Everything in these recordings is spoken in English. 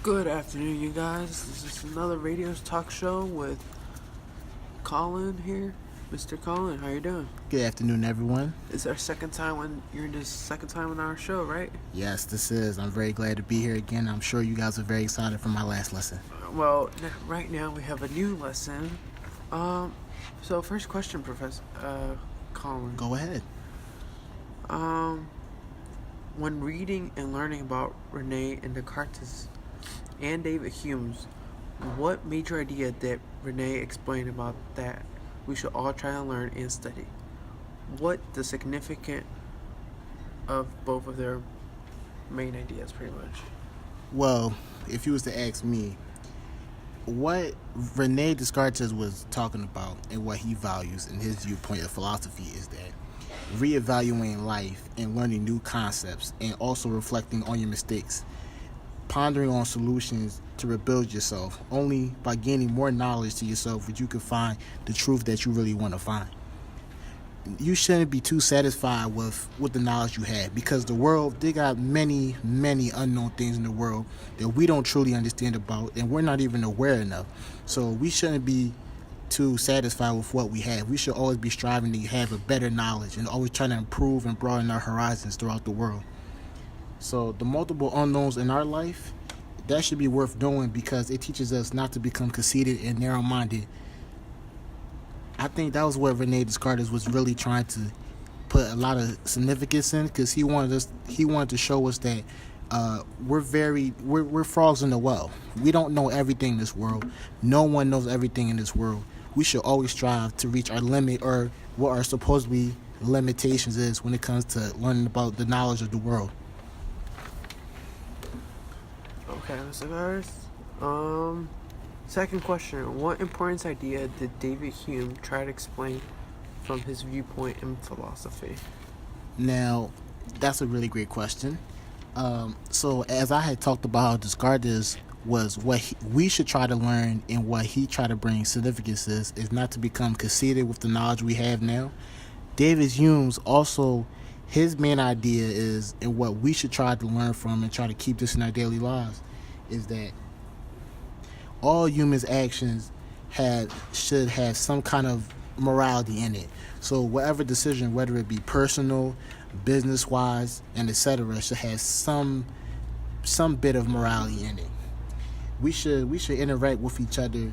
Good afternoon, you guys. This is another radio talk show with Collin here. Mr. Collin, how you doing? Good afternoon, everyone. It's our second time when you're this second time on our show, right? Yes, this is. I'm very glad to be here again. I'm sure you guys are very excited for my last lesson. Well, right now we have a new lesson. So first question, Professor Collin. Go ahead. When reading and learning about Rene and Decartes and David Hume's, what major idea did Rene explain about that we should all try to learn and study? What the significance of both of their main ideas, pretty much? Well, if you was to ask me, what Rene Descartes was talking about and what he values in his viewpoint of philosophy is that reevaluating life and learning new concepts and also reflecting on your mistakes, pondering on solutions to rebuild yourself. Only by gaining more knowledge to yourself would you can find the truth that you really want to find. You shouldn't be too satisfied with the knowledge you have, because the world, they got many unknown things in the world that we don't truly understand about and we're not even aware enough. So we shouldn't be too satisfied with what we have. We should always be striving to have a better knowledge and always trying to improve and broaden our horizons throughout the world. So the multiple unknowns in our life, that should be worth doing because it teaches us not to become conceited and narrow-minded. I think that was what Rene Descartes was really trying to put a lot of significance in, because he wanted to show us that we're frogs in the well. We don't know everything in this world. No one knows everything in this world. We should always strive to reach our limit, or what our supposedly limitations is when it comes to learning about the knowledge of the world. Okay, Mr. Garth. Second question. What important idea did David Hume try to explain from his viewpoint in philosophy? Now, that's a really great question. So as I had talked about how Descartes was what we should try to learn, and what he tried to bring significance is not to become conceited with the knowledge we have now. David Hume's also, his main idea is, and what we should try to learn from and try to keep this in our daily lives, is that all humans' actions should have some kind of morality in it. So whatever decision, whether it be personal, business-wise, and etc., should have some bit of morality in it. We should interact with each other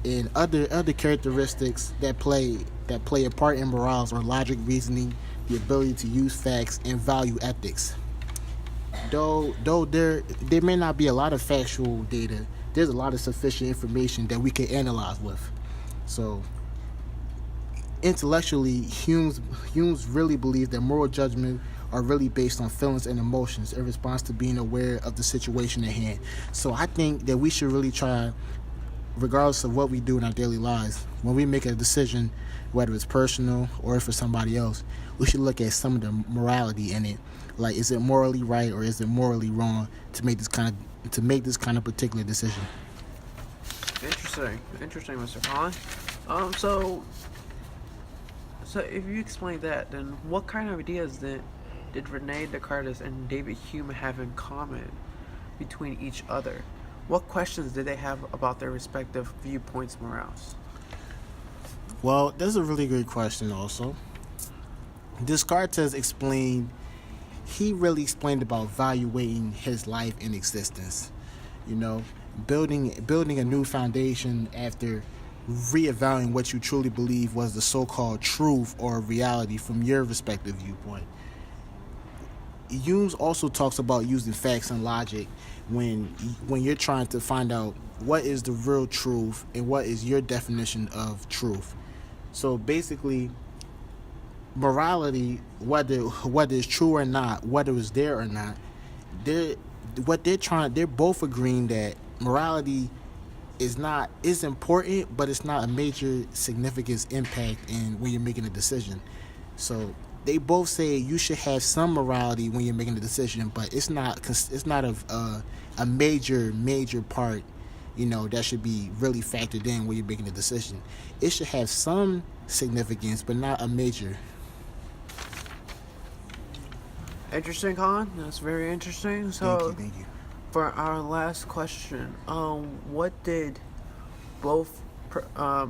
in other characteristics that play a part in morals, or logic, reasoning, the ability to use facts, and value ethics. Though there may not be a lot of factual data, there's a lot of sufficient information that we can analyze with. So intellectually, Hume's really believes that moral judgment are really based on feelings and emotions in response to being aware of the situation at hand. So I think that we should really try, regardless of what we do in our daily lives, when we make a decision, whether it's personal or for somebody else, we should look at some of the morality in it. Like, is it morally right or is it morally wrong to make this kind of particular decision? Interesting, Mr. Collin. So if you explain that, then what kind of ideas did Rene Descartes and David Hume have in common between each other? What questions did they have about their respective viewpoints, morals? Well, that's a really good question also. Descartes really explained about evaluating his life and existence. Building a new foundation after reevaluating what you truly believe was the so-called truth or reality from your respective viewpoint. Hume also talks about using facts and logic when you're trying to find out what is the real truth and what is your definition of truth. So basically, morality, whether it's true or not, whether it's there or not, they're both agreeing that morality is important, but it's not a major significance impact in when you're making a decision. So they both say you should have some morality when you're making a decision, but it's not a major part, that should be really factored in when you're making a decision. It should have some significance, but not a major. Interesting, Collin. That's very interesting. So, Thank you. For our last question, both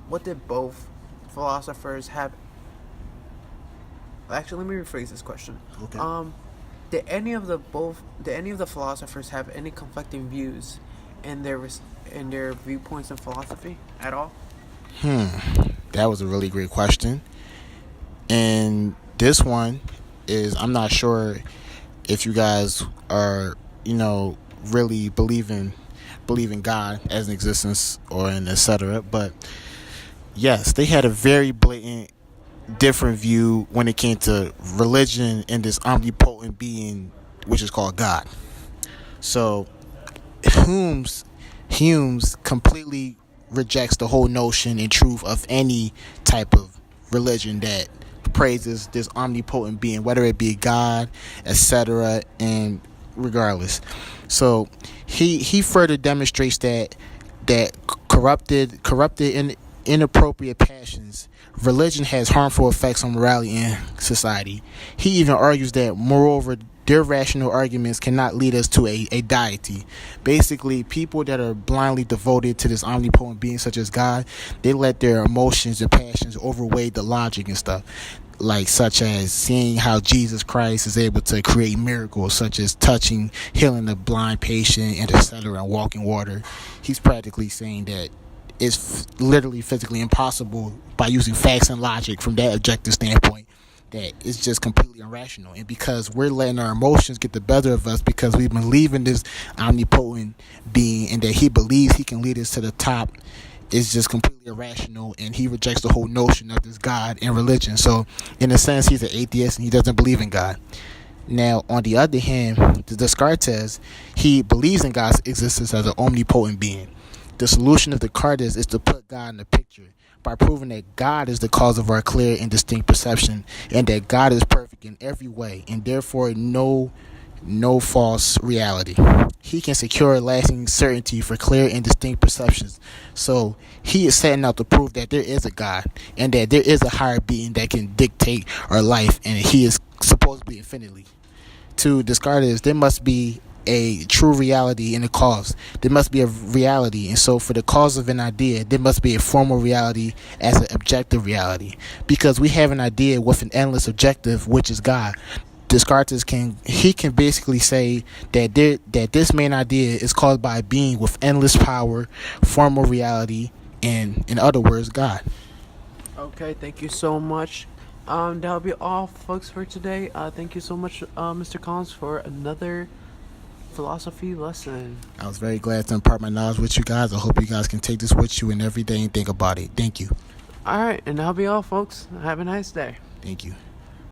what did both philosophers have? Actually, let me rephrase this question. Okay. Did any of the philosophers have any conflicting views in their viewpoints in philosophy at all? That was a really great question. And this one is, I'm not sure if you guys are, really believing God as an existence or in etc. But yes, they had a very blatant different view when it came to religion and this omnipotent being which is called God. So Hume's completely rejects the whole notion and truth of any type of religion that praises this omnipotent being, whether it be God, etc., and regardless. So he further demonstrates that corrupted and inappropriate passions, religion has harmful effects on morality and society. He even argues that, moreover, their rational arguments cannot lead us to a deity. Basically, people that are blindly devoted to this omnipotent being such as God, they let their emotions and passions overweigh the logic and stuff. Like such as seeing how Jesus Christ is able to create miracles such as touching, healing the blind patient, and etc., and walking water. He's practically saying that it's literally physically impossible by using facts and logic from that objective standpoint, that it's just completely irrational. And because we're letting our emotions get the better of us because we believe in this omnipotent being and that he believes he can lead us to the top, is just completely irrational, and he rejects the whole notion of this God and religion. So in a sense, he's an atheist and he doesn't believe in God. Now, on the other hand, Descartes, he believes in God's existence as an omnipotent being. The solution of Decartes is to put God in the picture by proving that God is the cause of our clear and distinct perception, and that God is perfect in every way, and therefore no false reality. He can secure lasting certainty for clear and distinct perceptions. So he is setting out to prove that there is a God and that there is a higher being that can dictate our life, and he is supposed to be infinitely. To Descartes, there must be a true reality in the cause. There must be a reality, and so for the cause of an idea, there must be a formal reality as an objective reality. Because we have an idea with an endless objective, which is God. Descartes can basically say that this main idea is caused by a being with endless power, formal reality, and in other words, God. Okay, thank you so much. That'll be all, folks, for today. Thank you so much, Mr. Collins, for another philosophy lesson. I was very glad to impart my knowledge with you guys. I hope you guys can take this with you and every day and think about it. Thank you. All right, and that'll be all, folks. Have a nice day. Thank you.